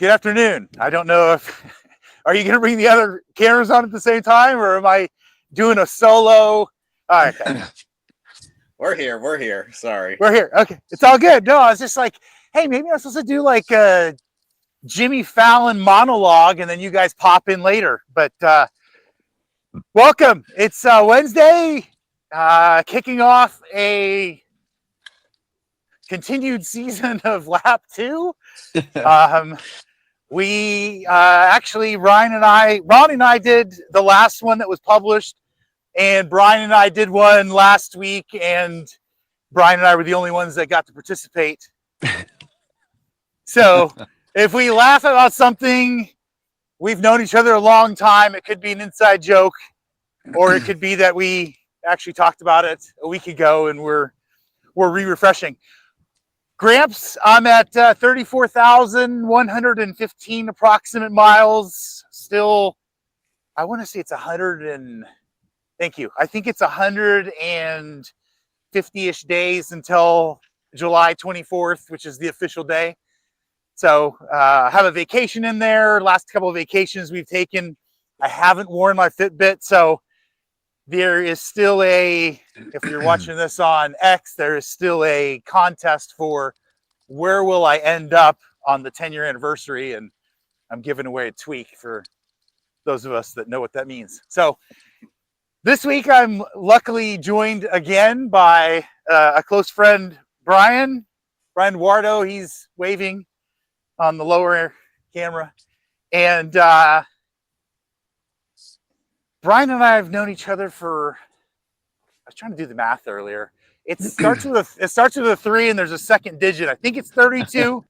Good afternoon. I don't know if are you going to bring the other cameras on at the same time, or am I doing a solo? All right, okay. We're here. We're here. Sorry. We're here. Okay, it's all good. No, I was just like, hey, maybe I'm supposed to do like a Jimmy Fallon monologue, and then you guys pop in later. But welcome. It's Wednesday, kicking off a continued season of Lap 2. We actually, Ronnie and I did the last one that was published, and Brian and I did one last week, and Brian and I were the only ones that got to participate. So if we laugh about something, we've known each other a long time. It could be an inside joke, or it could be that we actually talked about it a week ago and we're refreshing. Gramps, I'm at 34,115 approximate miles. Still, I want to say it's 100 and thank you. I think it's 150-ish days until July 24th, which is the official day. So I have a vacation in there. Last couple of vacations we've taken, I haven't worn my Fitbit. So there is still if you're watching this on X, there is still a contest for where will I end up on the 10-year anniversary. And I'm giving away a tweak for those of us that know what that means. So this week, I'm luckily joined again by a close friend, Brian Edwardo. He's waving on the lower camera. And Brian and I have known each other for, I was trying to do the math earlier. It starts with a 3 and there's a second digit. I think it's 32.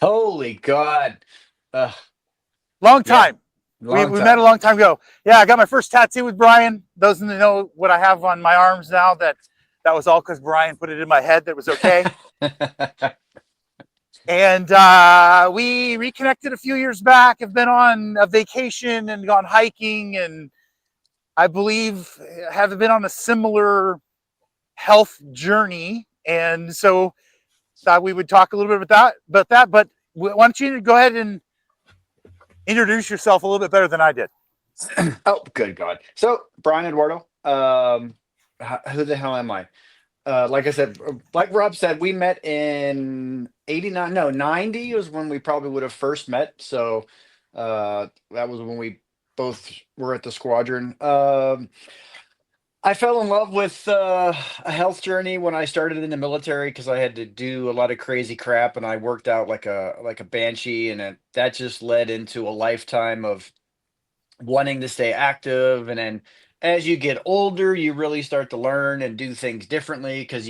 Holy God. Long time. Yeah, we met a long time ago. Yeah, I got my first tattoo with Brian. Those that know what I have on my arms now, that was all because Brian put it in my head that was okay. And we reconnected a few years back. I've been on a vacation and gone hiking, and I believe have been on a similar health journey. And so thought we would talk a little bit about that. But why don't you go ahead and introduce yourself a little bit better than I did. Oh, good God. So, Brian Edwardo, who the hell am I? Like I said, like Rob said, we met in 90 was when we probably would have first met. So that was when we both were at the squadron. I fell in love with a health journey when I started in the military because I had to do a lot of crazy crap and I worked out like a banshee, and that just led into a lifetime of wanting to stay active. And then as you get older, you really start to learn and do things differently because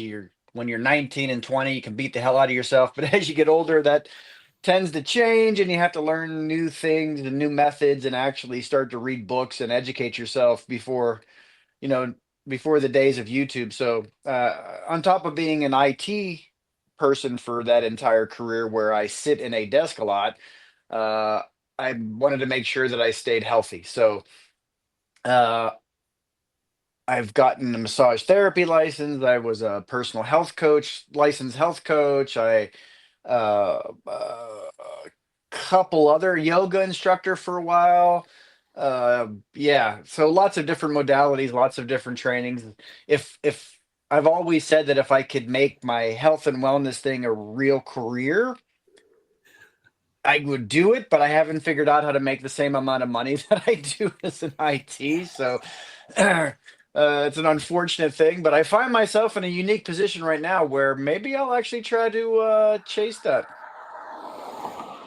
when you're 19 and 20, you can beat the hell out of yourself. But as you get older, that tends to change and you have to learn new things and new methods and actually start to read books and educate yourself before the days of YouTube. So on top of being an IT person for that entire career where I sit in a desk a lot, I wanted to make sure that I stayed healthy. So I've gotten a massage therapy license. I was a personal health coach, licensed health coach. A couple other yoga instructor for a while. Yeah, so lots of different modalities, lots of different trainings. If I've always said that if I could make my health and wellness thing a real career, I would do it, but I haven't figured out how to make the same amount of money that I do as an IT. So it's an unfortunate thing, but I find myself in a unique position right now where maybe I'll actually try to chase that.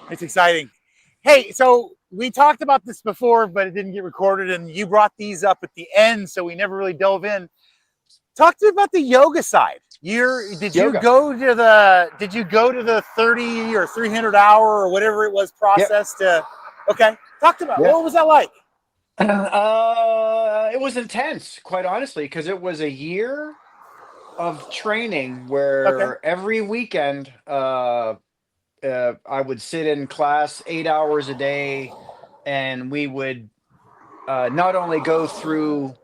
It's exciting. Hey, so we talked about this before, but it didn't get recorded, and you brought these up at the end, so we never really dove in. Talk to me about the yoga side. Did you go to the 30 or 300 hour or whatever it was process to? Okay, talk to me. Yeah. What was that like? It was intense, quite honestly, because it was a year of training where every weekend I would sit in class 8 hours a day, and we would not only go through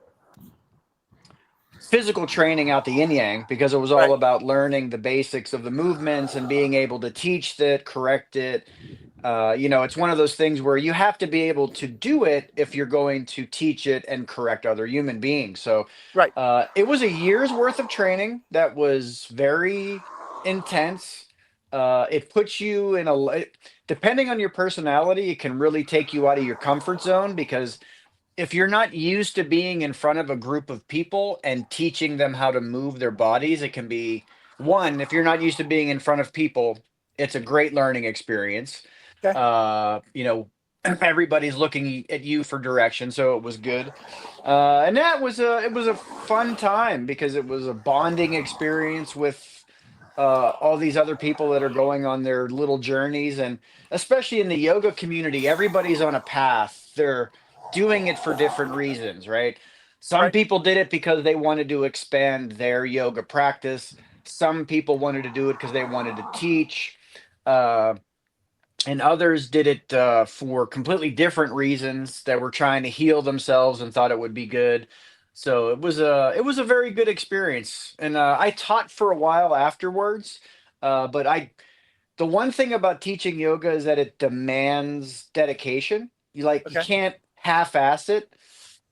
physical training out the yin yang because it was all about learning the basics of the movements and being able to teach that, correct it. It's one of those things where you have to be able to do it if you're going to teach it and correct other human beings. So Right. it was a year's worth of training that was very intense. It puts you in depending on your personality, it can really take you out of your comfort zone, because if you're not used to being in front of a group of people and teaching them how to move their bodies, it can be if you're not used to being in front of people, it's a great learning experience. Okay. Everybody's looking at you for direction, so it was good. And it was a fun time because it was a bonding experience with all these other people that are going on their little journeys. And especially in the yoga community, everybody's on a path. They're doing it for different reasons, right? Some Right. people did it because they wanted to expand their yoga practice. Some people wanted to do it because they wanted to teach. Uh, and others did it for completely different reasons, that were trying to heal themselves and thought it would be good. So it was a very good experience, and I taught for a while afterwards. But the one thing about teaching yoga is that it demands dedication. You Okay. can't half-ass it,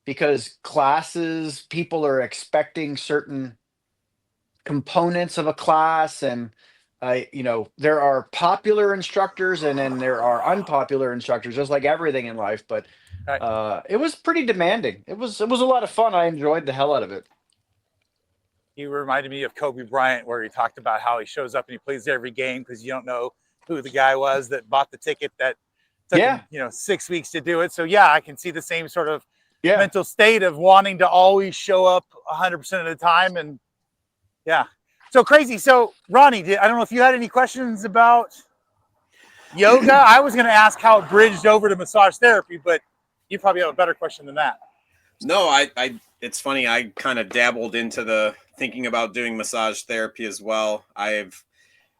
because classes, people are expecting certain components of a class. And there are popular instructors and then there are unpopular instructors, just like everything in life. But Right. it was pretty demanding. It was a lot of fun. I enjoyed the hell out of it. You reminded me of Kobe Bryant, where he talked about how he shows up and he plays every game because you don't know who the guy was that bought the ticket that took Yeah, him, 6 weeks to do it. So yeah, I can see the same sort of yeah. mental state of wanting to always show up 100% of the time. And yeah, so crazy. So Ronnie, I don't know if you had any questions about yoga. I was going to ask how it bridged over to massage therapy, but you probably have a better question than that. No, it's funny. I kind of dabbled into the thinking about doing massage therapy as well.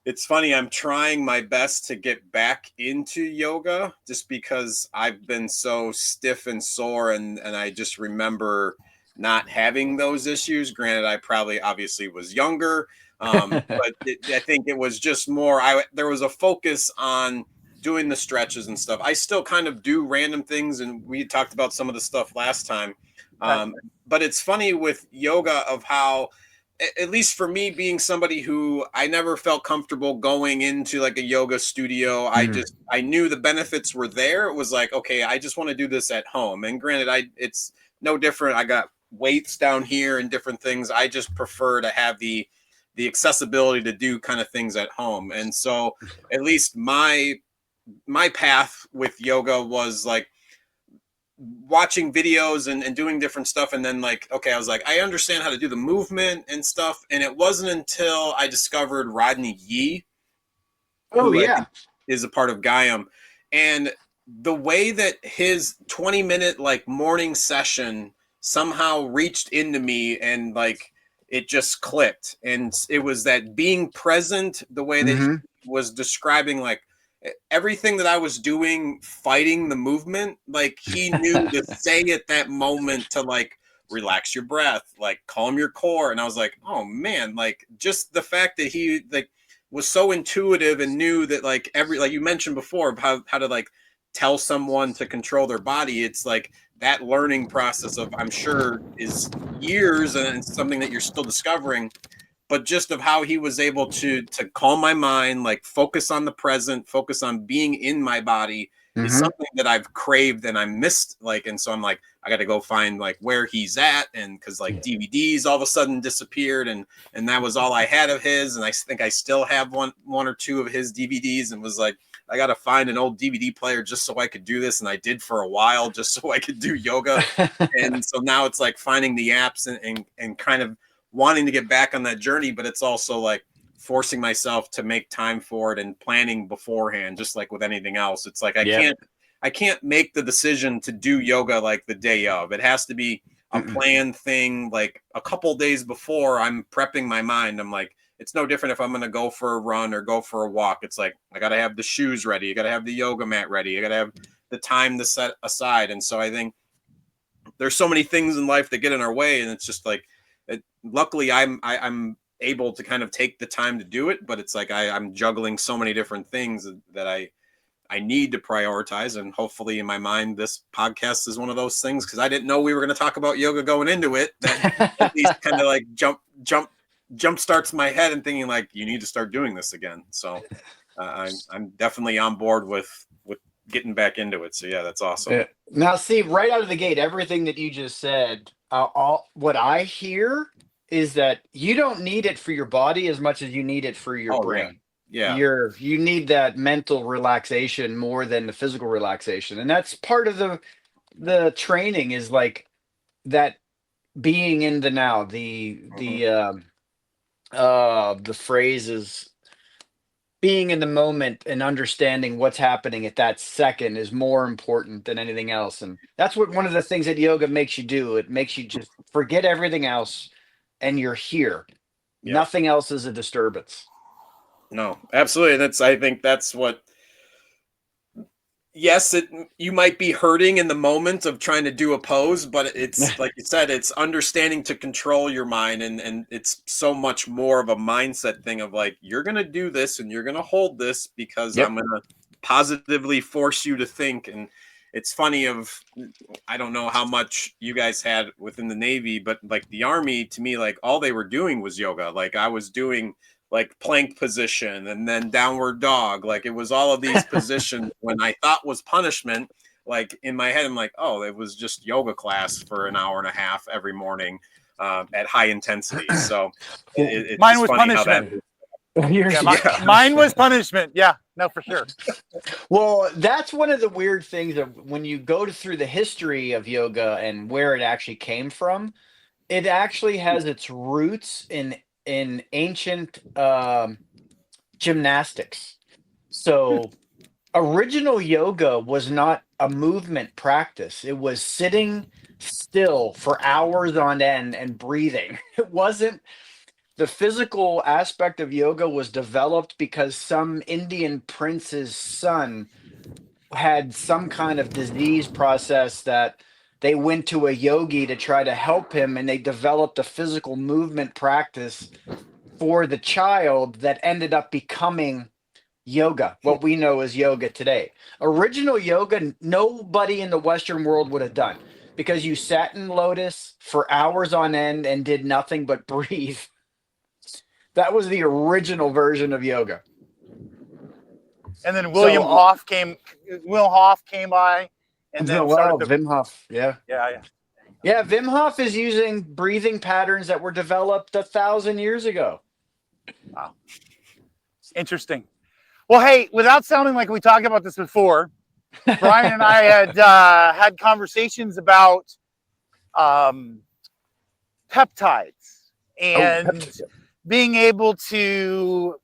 It's funny. I'm trying my best to get back into yoga just because I've been so stiff and sore, and I just remember not having those issues. Granted, I probably obviously was younger, but I think it was just more. There was a focus on doing the stretches and stuff. I still kind of do random things, and we talked about some of the stuff last time. Okay. But it's funny with yoga of how, at least for me, being somebody who I never felt comfortable going into like a yoga studio. Mhm. I knew the benefits were there. It was like, okay, I just want to do this at home. And granted, it's no different. I got weights down here and different things. I just prefer to have the accessibility to do kind of things at home. And so at least my path with yoga was like watching videos and doing different stuff, and then like, okay, I was like, I understand how to do the movement and stuff. And it wasn't until I discovered Rodney Yee, Oh who I yeah. think is a part of Gaiam, and the way that his 20-minute like morning session somehow reached into me, and like it just clicked. And it was that being present, the way that he Hmm. was describing like everything that I was doing, fighting the movement, like he knew to say at that moment to like relax your breath, like calm your core. And I was like, oh man, like just the fact that he like was so intuitive and knew that like like you mentioned before, how to like tell someone to control their body. It's like that learning process of, I'm sure, is years, and it's something that you're still discovering, but just of how he was able to calm my mind, like focus on the present, focus on being in my body, is Hmm. something that I've craved and I missed. Like, and so I'm like, I got to go find like where he's at. And cause like DVDs all of a sudden disappeared, and that was all I had of his. And I think I still have one or two of his DVDs, and was like, I got to find an old DVD player just so I could do this. And I did for a while just so I could do yoga. And so now it's like finding the apps and kind of wanting to get back on that journey, but it's also like forcing myself to make time for it and planning beforehand, just like with anything else. It's like Yep. I can't make the decision to do yoga like the day of. It has to be a Mm-mm. planned thing. Like a couple days before, I'm prepping my mind. I'm like, it's no different if I'm going to go for a run or go for a walk. It's like, I got to have the shoes ready. I got to have the yoga mat ready. I got to have the time to set aside. And so I think there's so many things in life that get in our way, and it's just like, luckily I'm able to kind of take the time to do it, but it's like I'm juggling so many different things that I need to prioritize. And hopefully in my mind, this podcast is one of those things, because I didn't know we were going to talk about yoga going into it, that at least kind of like jump starts my head and thinking like, you need to start doing this again. So I'm definitely on board with getting back into it. So yeah, that's awesome. Yeah. Now, see, right out of the gate, everything that you just said, what I hear is that you don't need it for your body as much as you need it for your brain. Yeah. You need that mental relaxation more than the physical relaxation. And that's part of the training, is like that being in the now. The phrase is being in the moment and understanding what's happening at that second is more important than anything else. And that's what one of the things that yoga makes you do. It makes you just forget everything else and you're here. Yep. Nothing else is a disturbance. No, absolutely. I think that's what, yes, you might be hurting in the moment of trying to do a pose, but it's like you said, it's understanding to control your mind. And it's so much more of a mindset thing of like, you're going to do this and you're going to hold this because I'm going to positively force you to think. And it's funny I don't know how much you guys had within the Navy, but like the Army, to me, like all they were doing was yoga. Like I was doing like plank position and then downward dog. Like it was all of these positions when I thought was punishment. Like in my head, I'm like, oh, it was just yoga class for an hour and a half every morning at high intensity. So it's mine was funny punishment. How Mine was punishment. Yeah, no, for sure. Well, that's one of the weird things of when you go through the history of yoga and where it actually came from. It actually has its roots in ancient gymnastics. So original yoga was not a movement practice. It was sitting still for hours on end and breathing. It wasn't, the physical aspect of yoga was developed because some Indian prince's son had some kind of disease process that they went to a yogi to try to help him, and they developed a physical movement practice for the child that ended up becoming yoga, what we know as yoga today. Original yoga, nobody in the Western world would have done, because you sat in lotus for hours on end and did nothing but breathe. That was the original version of yoga. And then William Hoff came by. And then Wim Hof, yeah. Wim Hof is using breathing patterns that were developed 1,000 years ago. Wow, interesting. Well, hey, without sounding like we talked about this before, Brian and I had conversations about peptides and being able to,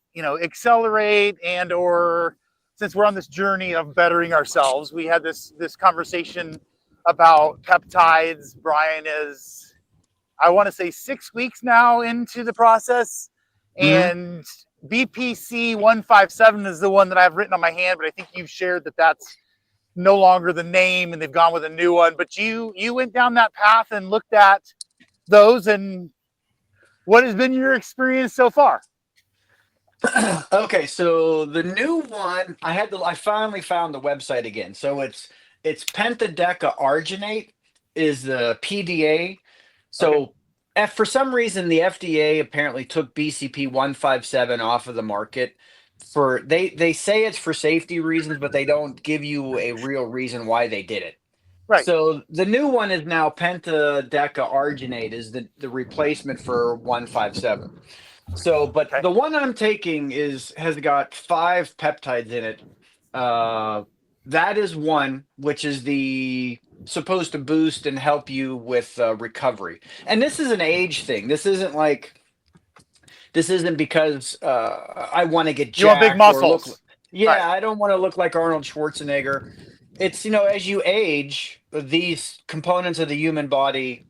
accelerate or. Since we're on this journey of bettering ourselves, we had this conversation about peptides. Brian is, I want to say, 6 weeks now into the process, and BPC 157 is the one that I've written on my hand, but I think you've shared that that's no longer the name and they've gone with a new one. But you went down that path and looked at those, and what has been your experience so far? Okay, so the new one, I finally found the website again. So it's pentadecaarginate is the PDA. So for some reason, the FDA apparently took BCP 157 off of the market. They say it's for safety reasons, but they don't give you a real reason why they did it. Right. So the new one is now pentadecaarginate is the replacement for 157. So, but the one I'm taking has got 5 peptides in it. That is one, which is supposed to boost and help you with recovery. And this is an age thing. This isn't because I want to get jacked. You want big muscles. Right. I don't want to look like Arnold Schwarzenegger. It's, as you age, these components of the human body,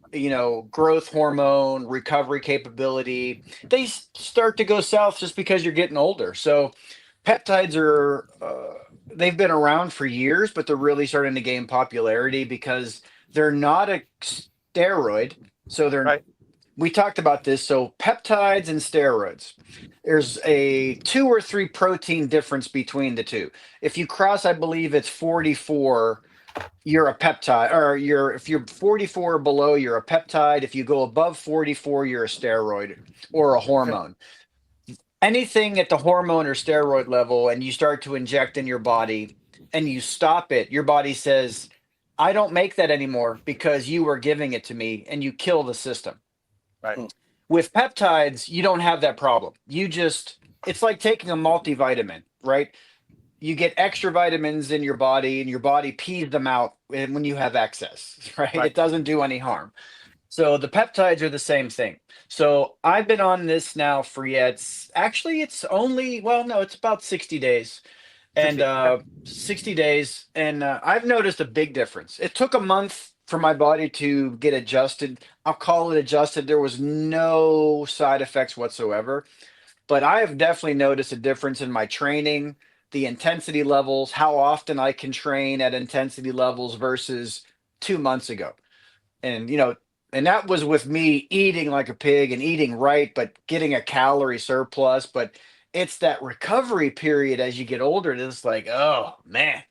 growth hormone, recovery capability, they start to go south just because you're getting older. So peptides they've been around for years, but they're really starting to gain popularity because they're not a steroid. So we talked about this. So peptides and steroids, there's a 2 or 3 protein difference between the two. If you cross, I believe it's 44, you're a peptide, or if you're 44 or below, you're a peptide. If you go above 44, you're a steroid or a Okay. hormone. Anything at the hormone or steroid level, and you start to inject in your body and you stop it, your body says, I don't make that anymore because you were giving it to me, and you kill the system. Right. With peptides, you don't have that problem. It's like taking a multivitamin, right? You get extra vitamins in your body, and your body pees them out when you have excess, right? Right. It doesn't do any harm. So the peptides are the same thing. So I've been on this now for, it's only, well, no, it's about 60 days. 60, And okay. 60 days. And I've noticed a big difference. It took a month for my body to get adjusted. I'll call it adjusted. There was no side effects whatsoever. But I have definitely noticed a difference in my training, the intensity levels, how often I can train at intensity levels versus 2 months ago. And, and that was with me eating like a pig and eating right, but getting a calorie surplus. But it's that recovery period as you get older. It's like, oh man,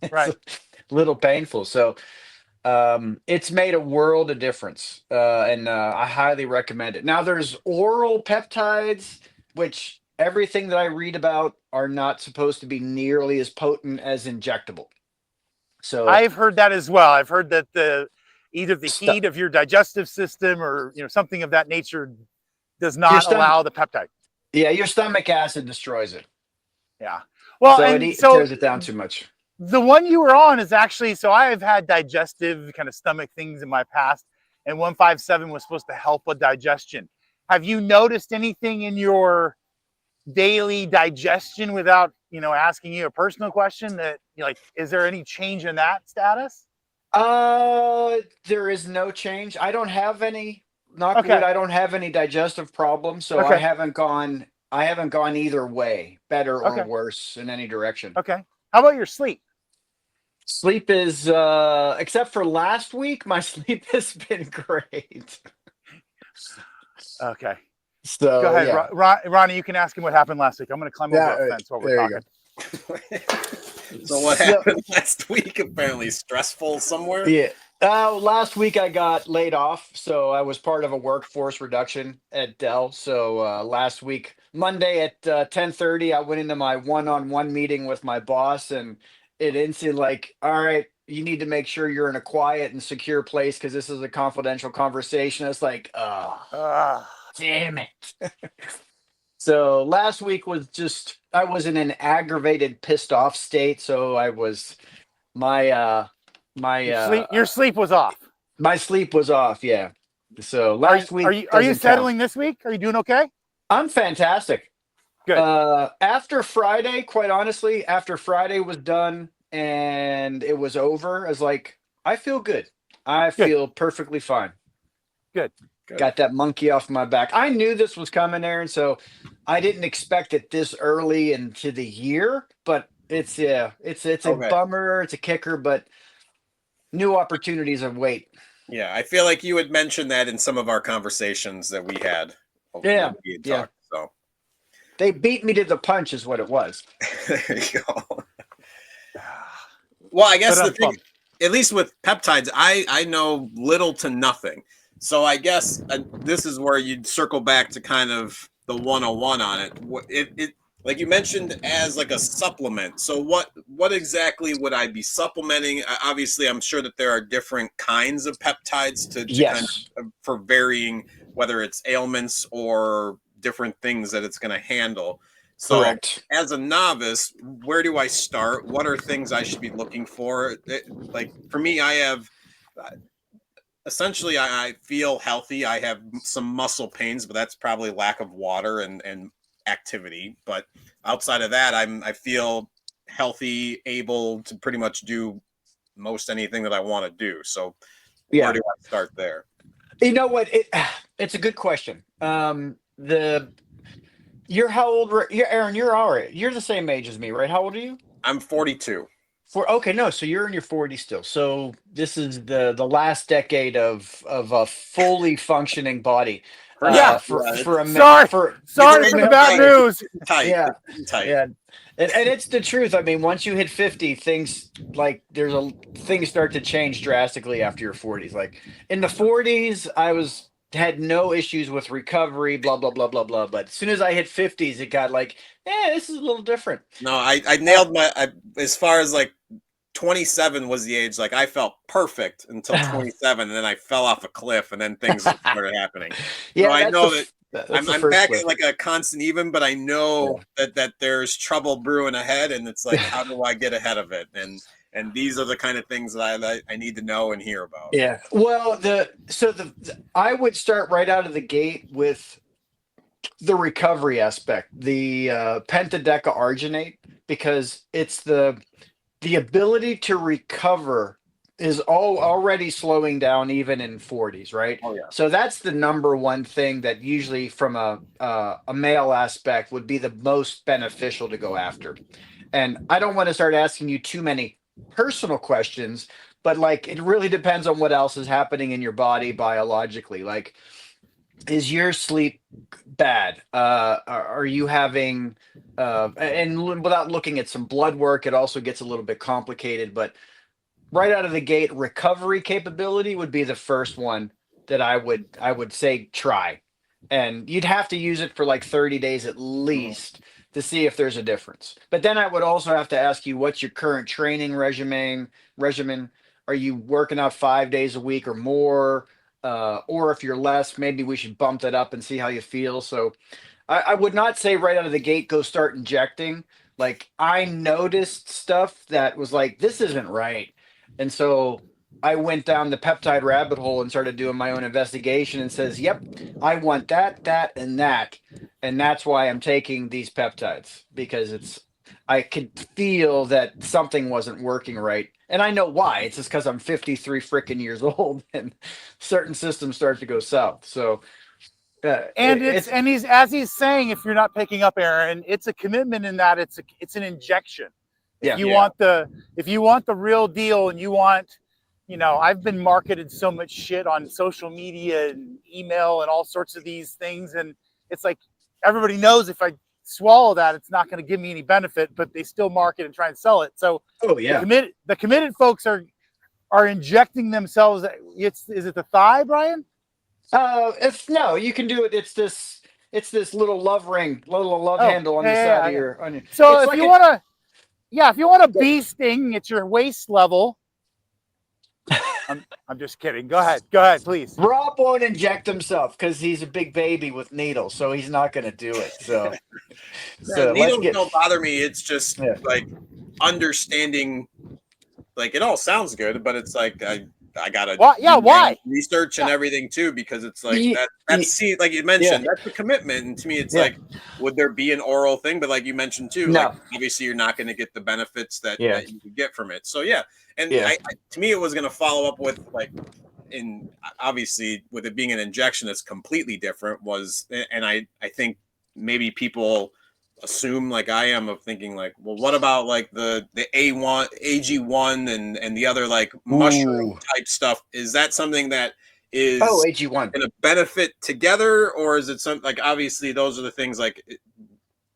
it's Right. a little painful. So it's made a world of difference. And I highly recommend it. Now there's oral peptides, which everything that I read about are not supposed to be nearly as potent as injectable. So I've heard that as well. I've heard that either the stu- heat of your digestive system or something of that nature does your not stomach, allow the peptide. yeah, your stomach acid destroys it. Yeah. Well, So and it so tears it down too much. the one you were on is actually, so I've had digestive kind of stomach things in my past, and 157 was supposed to help with digestion. Have you noticed anything in your daily digestion without asking you a personal question that like, is there any change in that status? There is no change. I don't have any, knock wood, Okay. I don't have any digestive problems, so Okay. I haven't gone either way, better or Okay. worse in any direction. Okay. How about your sleep? Sleep is except for last week, my sleep has been great. Okay. Go So ahead, yeah. Ronnie. You can ask him what happened last week. I'm going to climb over a fence while we're There you talking. So what So- happened last week? Apparently stressful somewhere. Yeah. Last week I got laid off, so I was part of a workforce reduction at Dell. So last week, Monday at 10:30, I went into my one-on-one meeting with my boss, and it instantly like, all right, you need to make sure you're in a quiet and secure place because this is a confidential conversation. It's like, oh, damn it. So last week was just, I was in an aggravated, pissed off state. So I was, my Your sleep was off. my sleep was off. Yeah. So Are last week you doesn't count. settling this week? Are you doing okay? I'm fantastic. Good. After Friday, quite honestly, after Friday was done and it was over, I was like, I feel good. I Good. feel perfectly fine. Good. Got that monkey off my back. I knew this was coming, Aaron, so I didn't expect it this early into the year, but it's a Okay. bummer, it's a kicker, but new opportunities await. Yeah, I feel like you had mentioned that in some of our conversations that we had. Yeah, when we had yeah. talked, so They beat me to the punch is what it was. there you go. Well, I guess the thing, at least with peptides, I know little to nothing. So I guess this is where you'd circle back to kind of the 101 on it. It like you mentioned as like a supplement. So what exactly would I be supplementing? Obviously, I'm sure that there are different kinds of peptides to Yes. kind of, for varying whether it's ailments or different things that it's going to handle. So Correct. as a novice, where do I start? What are things I should be looking for? Like for me, I have essentially I feel healthy. I have some muscle pains, but that's probably lack of water and activity. But outside of that, I feel healthy, able to pretty much do most anything that I want to do. So Yeah. where do I start there? You know what? It's a good question. You're how old? You're Aaron. You're the same age as me, right? How old are you? I'm 42. Okay, no, so you're in your 40s still. So this is the last decade of a fully functioning body. Pretty Yeah. much, For yeah. Sorry, for It's sorry for the getting bad tight. It's news. getting tight. yeah, It's getting tight. yeah. And it's the truth. I mean, once you hit 50, things like things start to change drastically after your 40s. Like in the 40s, had no issues with recovery, blah blah blah blah blah. But as soon as I hit 50s, it got like, this is a little different. No, I Uh, nailed as far as like 27 was the age. Like I felt perfect until 27, and then I fell off a cliff, and then things started happening. So yeah, I know that that's the I'm first back at clip. like a constant even, but I know Yeah. that there's trouble brewing ahead, and it's like, how do I get ahead of it? And these are the kind of things that I need to know and hear about. Yeah. Well, I would start right out of the gate with the recovery aspect, the pentadecaarginate, because it's the ability to recover is already slowing down even in 40s, right? Oh yeah. So that's the number one thing that usually from a male aspect would be the most beneficial to go after. And I don't want to start asking you too many personal questions, but like it really depends on what else is happening in your body biologically. Like, is your sleep bad? Are you having without looking at some blood work, it also gets a little bit complicated, but right out of the gate, recovery capability would be the first one that I would say try. And you'd have to use it for like 30 days at least to see if there's a difference. But then I would also have to ask you, what's your current training regimen? Are you working out 5 days a week or more? Or if you're less, maybe we should bump that up and see how you feel. So I would not say right out of the gate, go start injecting. Like I noticed stuff that was like, this isn't right. And so I went down the peptide rabbit hole and started doing my own investigation and says, yep, I want that, that, and that. And that's why I'm taking these peptides because I could feel that something wasn't working right. And I know why. It's just because I'm 53 freaking years old and certain systems start to go south. So And it's he's, as he's saying, if you're not picking up, Aaron, it's a commitment in that it's an injection. If Yeah. you Yeah. want the real deal, and you want, I've been marketed so much shit on social media and email and all sorts of these things, and it's like everybody knows if I swallow that, it's not going to give me any benefit, but they still market and try and sell it. So oh yeah. the committed folks are injecting themselves. Is it the thigh, Brian? If no, you can do it. It's this little love ring, little love Oh, handle on the yeah, side of yeah. your on your. So It's if like you want to, if you want a bee sting at your waist level, I'm just kidding. Go ahead, please. Rob won't inject himself because he's a big baby with needles, so he's not going to do it. So, Yeah, let's needles get don't bother me. It's just yeah. like understanding. Like it all sounds good, but it's like I gotta Why? Yeah, do my own why? research and Yeah. everything too, because it's like Ye- that's ye- see, like you yeah, mentioned, that's a commitment. And to me, it's yeah. like, would there be an oral thing? But like you mentioned too, like No, obviously you're not going to get the benefits that yeah, that you could get from it. So yeah, and yeah. to me, it was going to follow up with like in obviously with it being an injection that's completely different was, and I think maybe people assume like I am of thinking like, well, what about like the A1 AG1 and the other like mushroom Ooh. type stuff? Is that something that Oh, is AG1. going to benefit together, or is it something like obviously those are the things like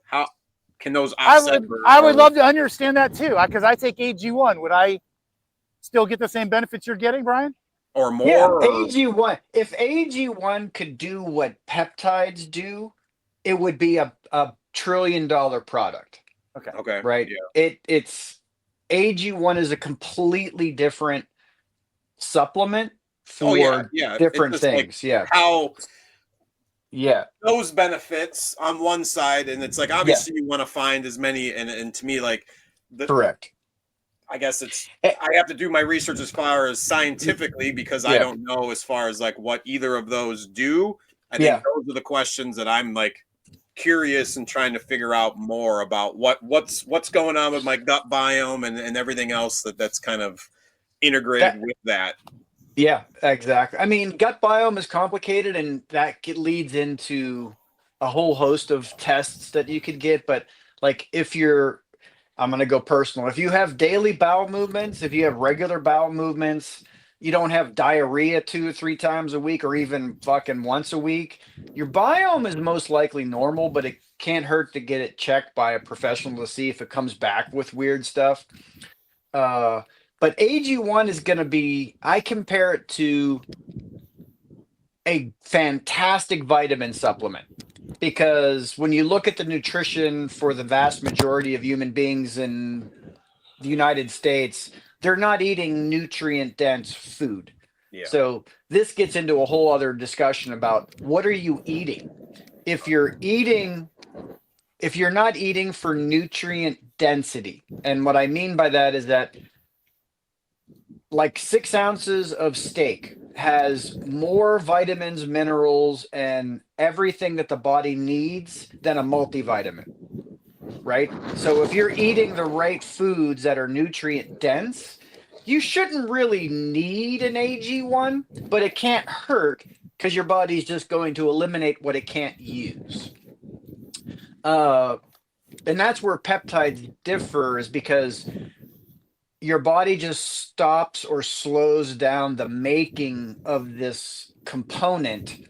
how can those offset I would or love to understand that too, because I take AG1. Would I still get the same benefits you're getting, Brian? or Yeah, more? Or, AG1. If AG1 could do what peptides do, it would be a trillion-dollar product, Okay. okay, right? yeah, It's AG1 is a completely different supplement oh yeah, for yeah. It's different just like things. Yeah. how Yeah. those benefits on one side, and it's like Yeah. obviously you want to find as many, and to me like the Correct. I guess it's Eh, I have to do my research as far as scientifically because I Yeah. don't know as far as like what either of those do. I think Yeah. those are the questions that I'm like curious and trying to figure out more about what's going on with my gut biome and everything else that's kind of integrated That with that. yeah, exactly. I mean, gut biome is complicated and leads into a whole host of tests that you could get, but like if you're I'm going to go personal. If you have daily bowel movements, if you have regular bowel movements, you don't have diarrhea 2 or 3 times a week or even fucking once a week, your biome is most likely normal, but it can't hurt to get it checked by a professional to see if it comes back with weird stuff. Uh, but AG1 is going to be, I compare it to a fantastic vitamin supplement because when you look at the nutrition for the vast majority of human beings in the United States, they're not eating nutrient dense food. Yeah. So this gets into a whole other discussion about what are you eating? If you're not eating for nutrient density, and what I mean by that is that like 6 ounces of steak has more vitamins, minerals, and everything that the body needs than a multivitamin, right? So if you're eating the right foods that are nutrient dense, you shouldn't really need an AG1, but it can't hurt because your body's just going to eliminate what it can't use. And that's where peptides differ, is because your body just stops or slows down the making of this component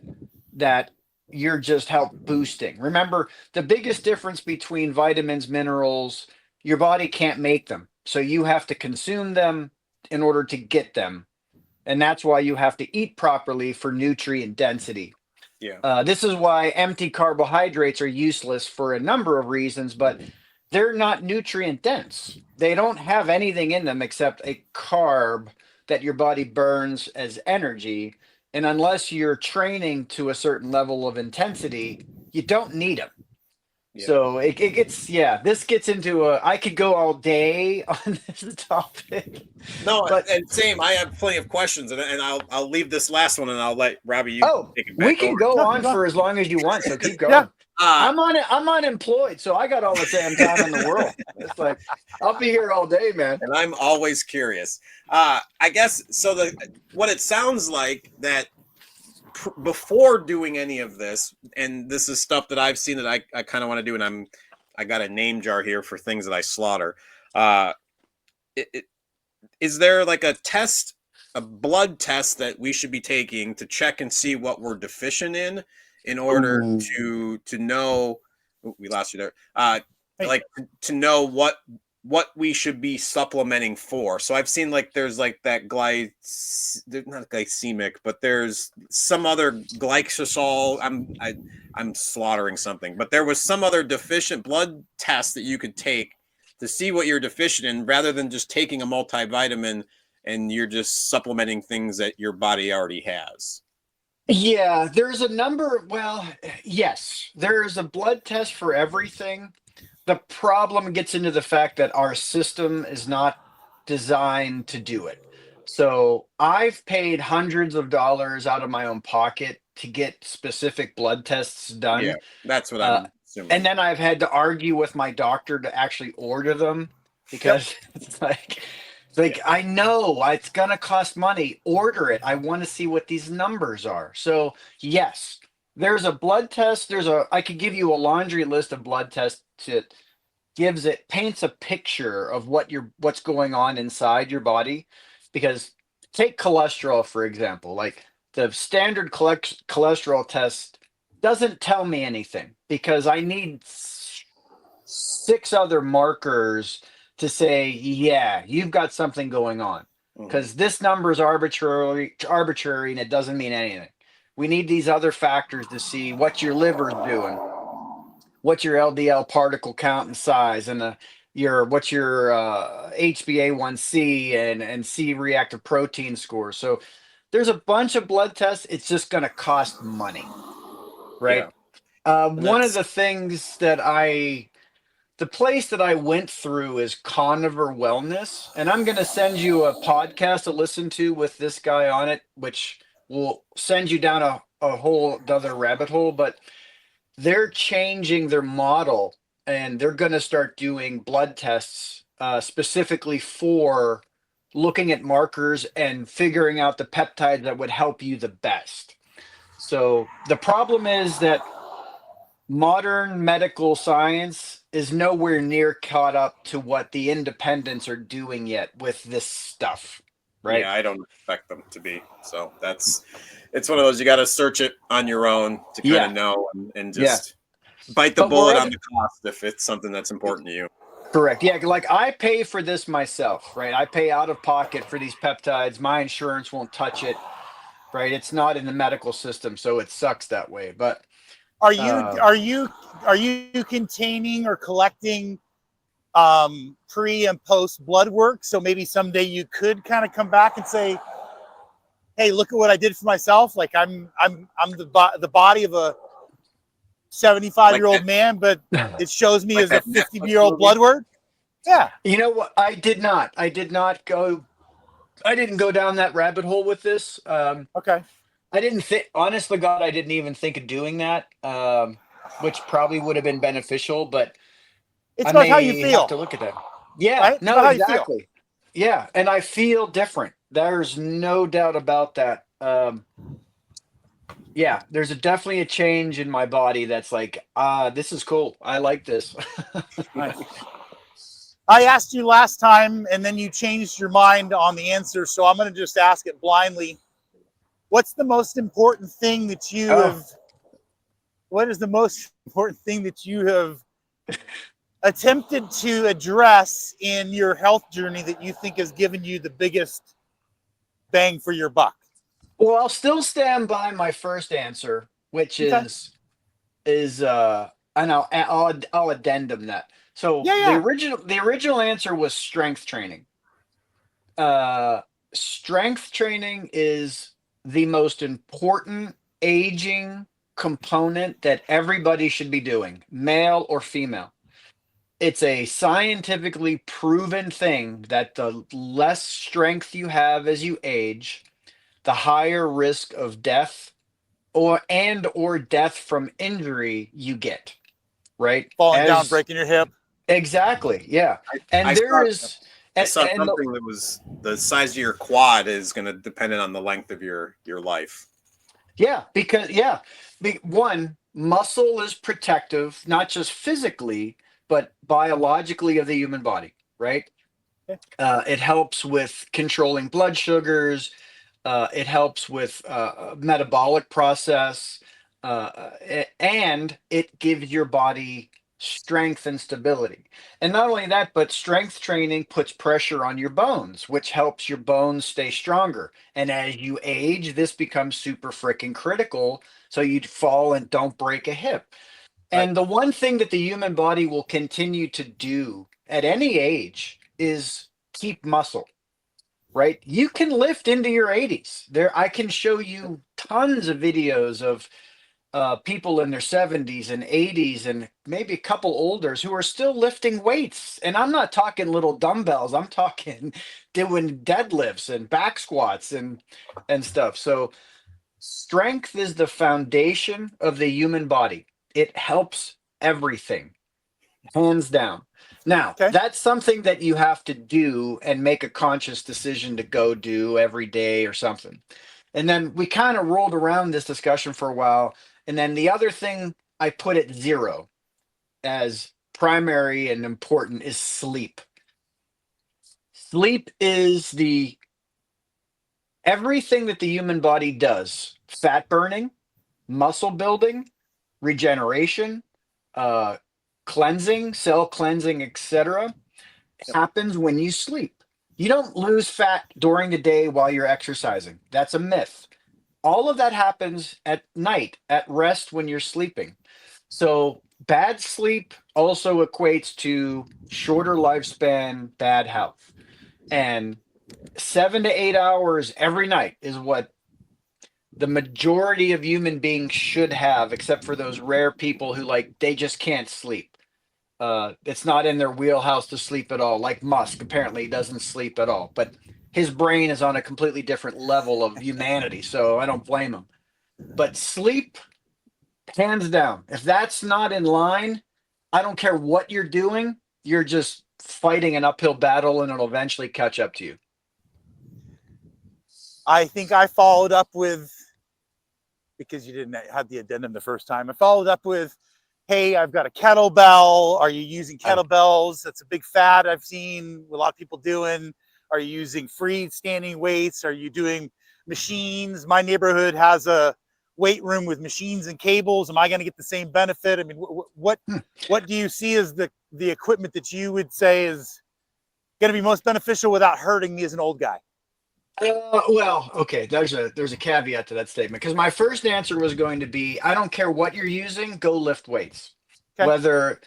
that you're just help boosting. Remember, the biggest difference between vitamins, minerals, your body can't make them. So you have to consume them in order to get them. And that's why you have to eat properly for nutrient density. Yeah. This is why empty carbohydrates are useless for a number of reasons, but they're not nutrient dense. They don't have anything in them except a carb that your body burns as energy. And unless you're training to a certain level of intensity, you don't need them. Yeah. So it gets, this gets into I could go all day on this topic. No, But and same. I have plenty of questions, and I'll leave this last one, and I'll let Robbie take it back. We can go No, on keep for as long as you want. So keep going. Yeah. I'm unemployed, so I got all the damn time in the world. It's like I'll be here all day, man. And I'm always curious. I guess so. What it sounds like that before doing any of this, and this is stuff that I've seen that I kind of want to do, and I got a name jar here for things that I slaughter. Is there like a blood test that we should be taking to check and see what we're deficient in order to know? We lost you there. Like to know what we should be supplementing for. So I've seen like there's like that not glycemic, but there's some other glycosol. I'm slaughtering something, but there was some other deficient blood test that you could take to see what you're deficient in, rather than just taking a multivitamin and you're just supplementing things that your body already has. Yeah, there's a number. Well, yes, there's a blood test for everything. The problem gets into the fact that our system is not designed to do it. So I've paid hundreds of dollars out of my own pocket to get specific blood tests done. Yeah, that's what I'm assuming. And then I've had to argue with my doctor to actually order them because it's like I know it's gonna cost money. Order it. I want to see what these numbers are. So yes, there's a blood test. I could give you a laundry list of blood tests that paints a picture of what's going on inside your body. Because take cholesterol, for example, like the standard cholesterol test doesn't tell me anything because I need 6 other markers to say, yeah, you've got something going on. Because this number is arbitrary and it doesn't mean anything. We need these other factors to see what your liver's doing, what's your LDL particle count and size, and what's your HbA1c and C-reactive protein score. So there's a bunch of blood tests. It's just going to cost money, right? Yeah. One of the things the place that I went through is Carnivore Wellness, and I'm going to send you a podcast to listen to with this guy on it, which will send you down a whole other rabbit hole. But they're changing their model, and they're going to start doing blood tests specifically for looking at markers and figuring out the peptide that would help you the best. So the problem is that modern medical science is nowhere near caught up to what the independents are doing yet with this stuff, right? Yeah, I don't expect them to be. So it's one of those, you got to search it on your own to kind Yeah. of know and Yeah. just bite the But bullet wherever, on the cost if it's something that's important to you. correct. Yeah, like I pay for this myself, right? I pay out of pocket for these peptides. My insurance won't touch it, right? It's not in the medical system, so it sucks that way. But Are you uh, are you are you containing or collecting pre and post blood work? So maybe someday you could kind of come back and say, "Hey, look at what I did for myself. Like I'm the body of a 75-year-old Like man, but it shows me like as a that Netflix 50-year-old movie. blood work." Yeah. you know what? I did not. I did not go. I didn't go down that rabbit hole with this. Okay. I didn't think, honest to God, I didn't even think of doing that, which probably would have been beneficial, but It's I about how you may have feel, to look at that. Yeah, right? It's no, about how you feel. exactly. Yeah, and I feel different. There's no doubt about that. Yeah, there's definitely a change in my body that's like, this is cool. I like this. Nice. I asked you last time, and then you changed your mind on the answer. So I'm going to just ask it blindly. What's the most important thing that you Oh, have? What is the most important thing that you have attempted to address in your health journey that you think has given you the biggest bang for your buck? well, I'll still stand by my first answer, which Okay. is and I'll addendum that. So Yeah, yeah. the original answer was strength training. Uh, Strength training is the most important aging component that everybody should be doing, male or female. It's a scientifically proven thing that the less strength you have as you age, the higher risk of death or death from injury you get, right? Falling down, As breaking your hip. exactly, yeah. And I there saw is I saw and something that was the size of your quad is going to depend on the length of your life. yeah, because yeah, one, muscle is protective, not just physically, but biologically of the human body, right? Okay. It helps with controlling blood sugars. It helps with metabolic process, and it gives your body strength and stability. And not only that, but strength training puts pressure on your bones, which helps your bones stay stronger. And as you age, this becomes super freaking critical. So you'd fall and don't break a hip. Right. And the one thing that the human body will continue to do at any age is keep muscle, right? You can lift into your 80s. There, I can show you tons of videos of people in their 70s and 80s and maybe a couple olders who are still lifting weights. And I'm not talking little dumbbells. I'm talking doing deadlifts and back squats and stuff. So strength is the foundation of the human body. It helps everything, hands down. Now, Okay. that's something that you have to do and make a conscious decision to go do every day or something. And then we kind of rolled around this discussion for a while. And then the other thing I put at zero as primary and important is sleep. Sleep is the everything that the human body does: fat burning, muscle building, regeneration, uh, cleansing, cell cleansing, etc. happens when you sleep. You don't lose fat during the day while you're exercising. That's a myth. All of that happens at night, at rest when you're sleeping. So, bad sleep also equates to shorter lifespan, bad health. And 7 to 8 hours every night is what the majority of human beings should have, except for those rare people who like they just can't sleep. It's not in their wheelhouse to sleep at all. Like Musk, apparently he doesn't sleep at all, but his brain is on a completely different level of humanity, so I don't blame him. But sleep, hands down, if that's not in line, I don't care what you're doing, you're just fighting an uphill battle and it'll eventually catch up to you. I think I followed up with, because you didn't have the addendum the first time, I followed up with hey, I've got a kettlebell. Are you using kettlebells? That's a big fad I've seen a lot of people doing. Are you using freestanding weights? Are you doing machines? My neighborhood has a weight room with machines and cables. Am I going to get the same benefit? I mean, what do you see as the equipment that you would say is going to be most beneficial without hurting me as an old guy? Well, okay. There's a caveat to that statement, because my first answer was going to be, I don't care what you're using, go lift weights. Okay. Whether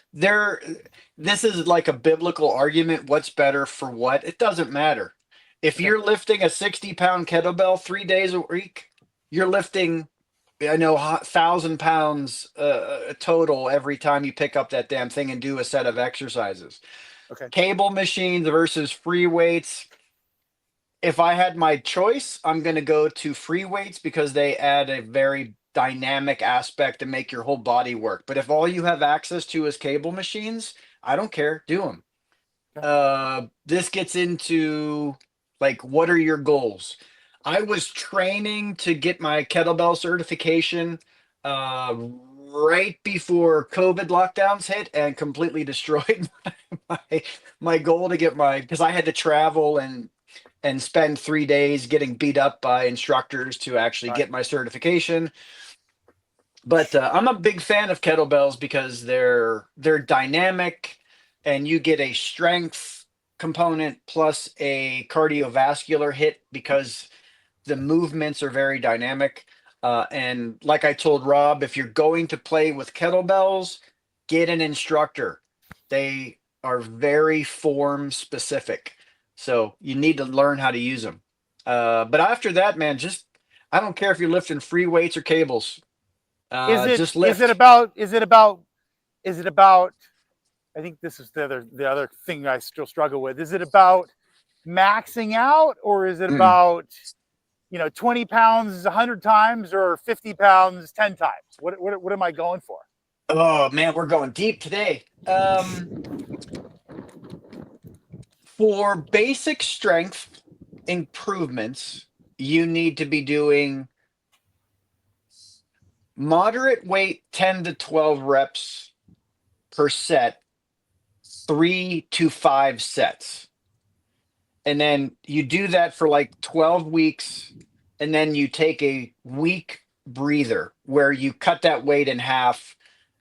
this is like a biblical argument, what's better for what? It doesn't matter. If Okay. you're lifting a 60-pound kettlebell 3 days a week, you're lifting, I know, 1,000 pounds total every time you pick up that damn thing and do a set of exercises. Okay. Cable machines versus free weights. If I had my choice, I'm going to go to free weights because they add a very dynamic aspect to make your whole body work. But if all you have access to is cable machines, I don't care. Do them. Okay. This gets into, like, what are your goals? I was training to get my kettlebell certification right before COVID lockdowns hit and completely destroyed my goal to get because I had to travel and spend 3 days getting beat up by instructors to actually get my certification. But I'm a big fan of kettlebells because they're dynamic, and you get a strength component plus a cardiovascular hit because the movements are very dynamic. And like I told Rob, if you're going to play with kettlebells, get an instructor. They are very form specific. So you need to learn how to use them. But after that, man, I don't care if you're lifting free weights or cables. Just lift. Is it about I think this is the other thing I still struggle with. Is it about maxing out, or is it about 20 pounds 100 times or 50 pounds 10 times? What am I going for? Oh man, we're going deep today. For basic strength improvements, you need to be doing moderate weight 10 to 12 reps per set, 3 to 5 sets. And then you do that for like 12 weeks. And then you take a week breather where you cut that weight in half,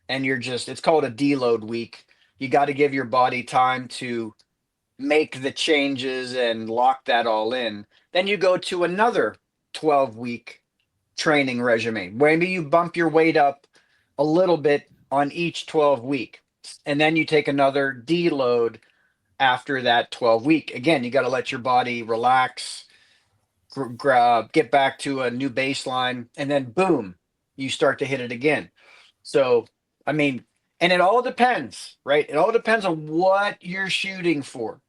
and it's called a deload week. You got to give your body time to make the changes and lock that all in. Then you go to another 12-week training regimen. Maybe you bump your weight up a little bit on each 12 week. And then you take another deload after that 12 week. Again, you got to let your body relax, get back to a new baseline, and then boom, you start to hit it again. So, I mean, and it all depends, right? It all depends on what you're shooting for.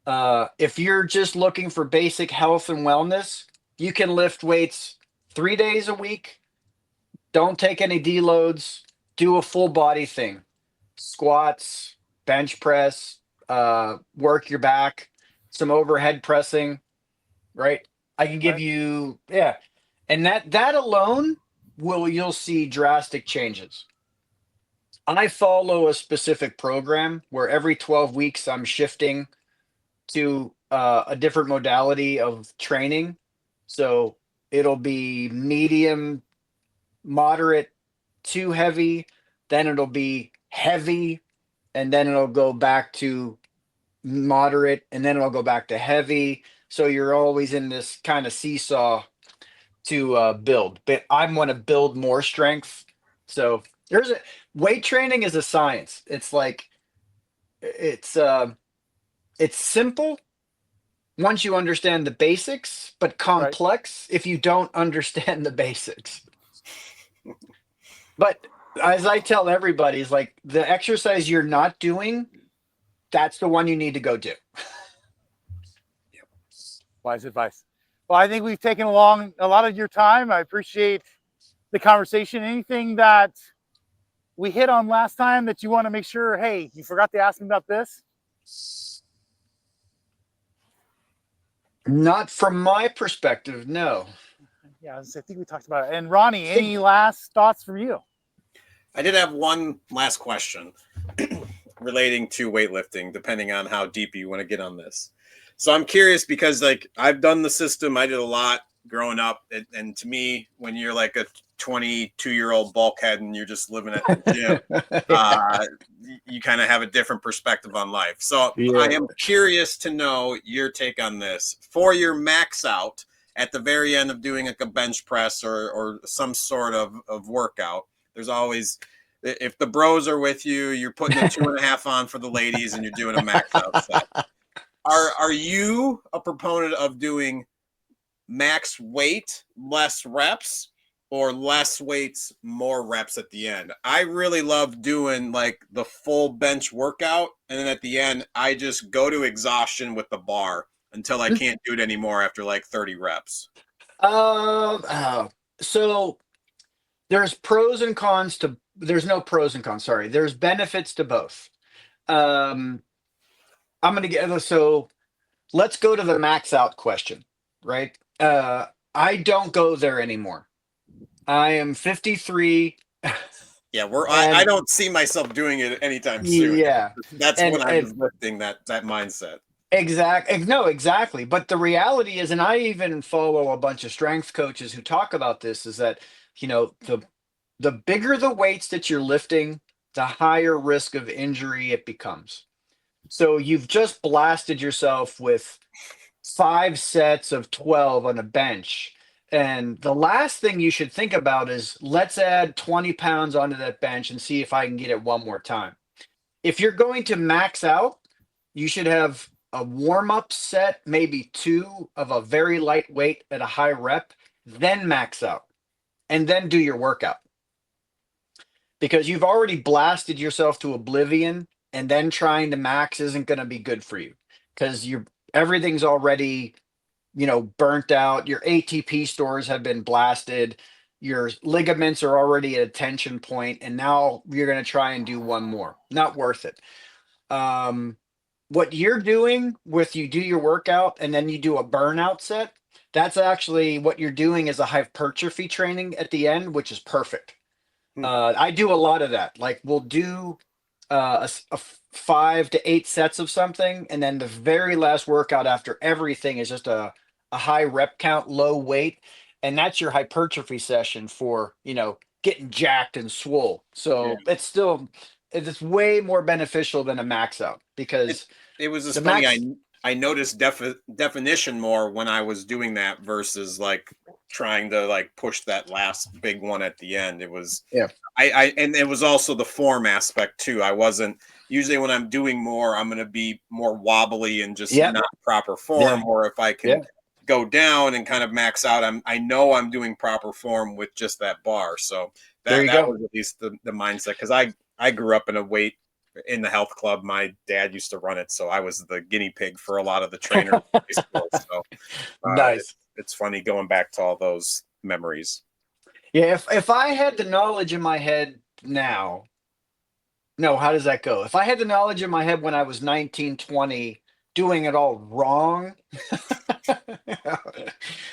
If you're just looking for basic health and wellness, you can lift weights 3 days a week. Don't take any deloads. Do a full body thing: squats, bench press, work your back, some overhead pressing. Right? I can give you, yeah, and that alone you'll see drastic changes. I follow a specific program where every 12 weeks I'm shifting to a different modality of training. So it'll be medium, moderate, too heavy, then it'll be heavy, and then it'll go back to moderate, and then it'll go back to heavy. So you're always in this kind of seesaw to build. But I want to build more strength. So weight training is a science. It's like it's simple once you understand the basics, but complex if you don't understand the basics. But as I tell everybody, is like the exercise you're not doing, that's the one you need to go do. Yep. Wise advice. Well, I think we've taken along a lot of your time. I appreciate the conversation. Anything that we hit on last time that you want to make sure, hey, you forgot to ask me about this? Not from my perspective, no. Yeah, I think we talked about it. And Ronnie, any last thoughts from you? I did have one last question relating to weightlifting, depending on how deep you want to get on this. So I'm curious because like I've done the system. I did a lot growing up. And to me, when you're like a 22-year-old bulkhead and you're just living at the gym, you kind of have a different perspective on life. So I am curious to know your take on this. For your max out at the very end of doing like a bench press or some sort of workout, there's always, if the bros are with you, you're putting a 2.5 on for the ladies and you're doing a max out set. Are you a proponent of doing max weight, less reps, or less weights, more reps at the end? I really love doing like the full bench workout, and then at the end, I just go to exhaustion with the bar until I can't do it anymore after like 30 reps. So there's pros and cons to. There's no pros and cons. Sorry, there's benefits to both. I'm gonna get so. Let's go to the max out question, right? I don't go there anymore. I am 53. Yeah, I don't see myself doing it anytime soon. Yeah, That's when I was lifting that mindset. Exactly. But the reality is, and I even follow a bunch of strength coaches who talk about this, is that the bigger the weights that you're lifting, the higher risk of injury it becomes. So you've just blasted yourself with 5 sets of 12 on a bench. And the last thing you should think about is let's add 20 pounds onto that bench and see if I can get it one more time. If you're going to max out, you should have a warm-up set, maybe 2 of a very light weight at a high rep, then max out, and then do your workout. Because you've already blasted yourself to oblivion, and then trying to max isn't going to be good for you because everything's already, burnt out. Your ATP stores have been blasted. Your ligaments are already at a tension point, and now you're going to try and do one more. Not worth it. What you're doing with you do your workout and then you do a burnout set, that's actually what you're doing is a hypertrophy training at the end, which is perfect. I do a lot of that. Like we'll do a 5 to 8 sets of something, and then the very last workout after everything is just a high rep count, low weight, and that's your hypertrophy session for getting jacked and swole. So it's way more beneficial than a max out because it was just funny. I noticed definition more when I was doing that versus like trying to like push that last big one at the end. It was and it was also the form aspect too. I wasn't usually when I'm doing more, I'm going to be more wobbly and just not proper form. Or if I can go down and kind of max out, I know I'm doing proper form with just that bar. So that was at least the mindset because I grew up in a weight in the health club. My dad used to run it, so I was the guinea pig for a lot of the trainers. So nice. It's funny going back to all those memories. Yeah, if I had the knowledge in my head now, no, how does that go? If I had the knowledge in my head when I was 19, 20, doing it all wrong,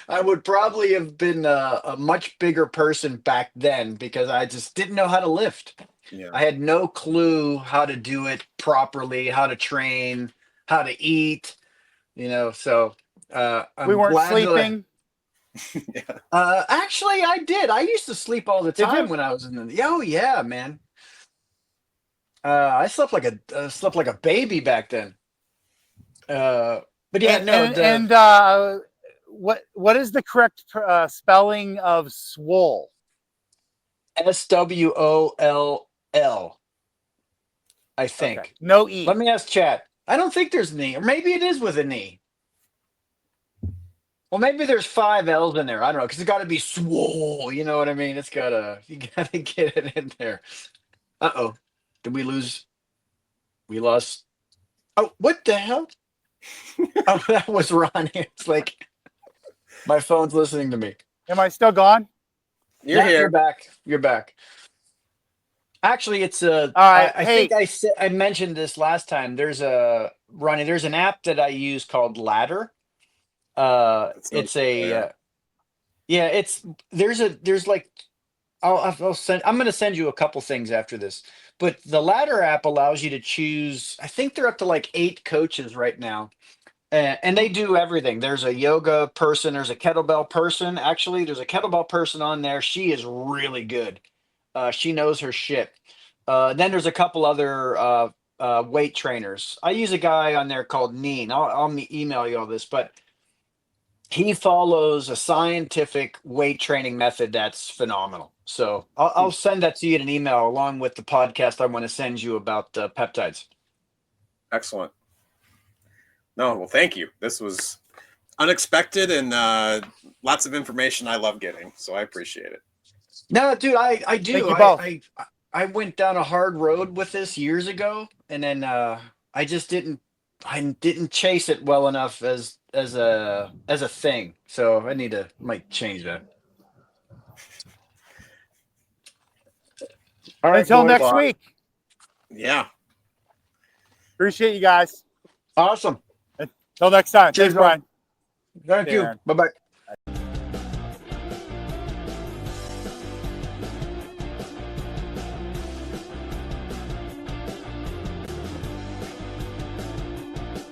I would probably have been a much bigger person back then because I just didn't know how to lift. Yeah. I had no clue how to do it properly, how to train, how to eat, so we weren't sleeping. Actually, I did. I used to sleep all the time when I was in the. Oh yeah, man. I slept like a baby back then. But yeah, what is the correct spelling of swole? SWOLL. I think. Okay. No E. Let me ask chat. I don't think there's an E, or maybe it is with an E. Well, maybe there's 5 L's in there. I don't know, because it's got to be swole. You know what I mean? You got to get it in there. Uh-oh. Did we lose? We lost. Oh, what the hell? Oh, that was Ronnie. It's like my phone's listening to me. Am I still gone? You're here. You're back. Actually, it's all right. I think I mentioned this last time. There's an app that I use called Ladder. There's like I'll send. I'm going to send you a couple things after this. But the Ladder app allows you to choose. I think they're up to like 8 coaches right now, and they do everything. There's a yoga person. There's a kettlebell person. Actually, there's a kettlebell person on there. She is really good. She knows her shit. Then there's a couple other weight trainers. I use a guy on there called Neen. I'll email you all this, but he follows a scientific weight training method that's phenomenal. So I'll send that to you in an email along with the podcast I want to send you about peptides. Excellent. No, well, thank you. This was unexpected and lots of information I love getting. So I appreciate it. No, dude, I do. Thank you both. I went down a hard road with this years ago, and then I just didn't chase it well enough as a thing. So I might change that. All right, Until boys. next week. Yeah. Appreciate you guys. Awesome. Until next time. Cheers, Thanks, Brian. Thank See you, you. Aaron. Bye-bye.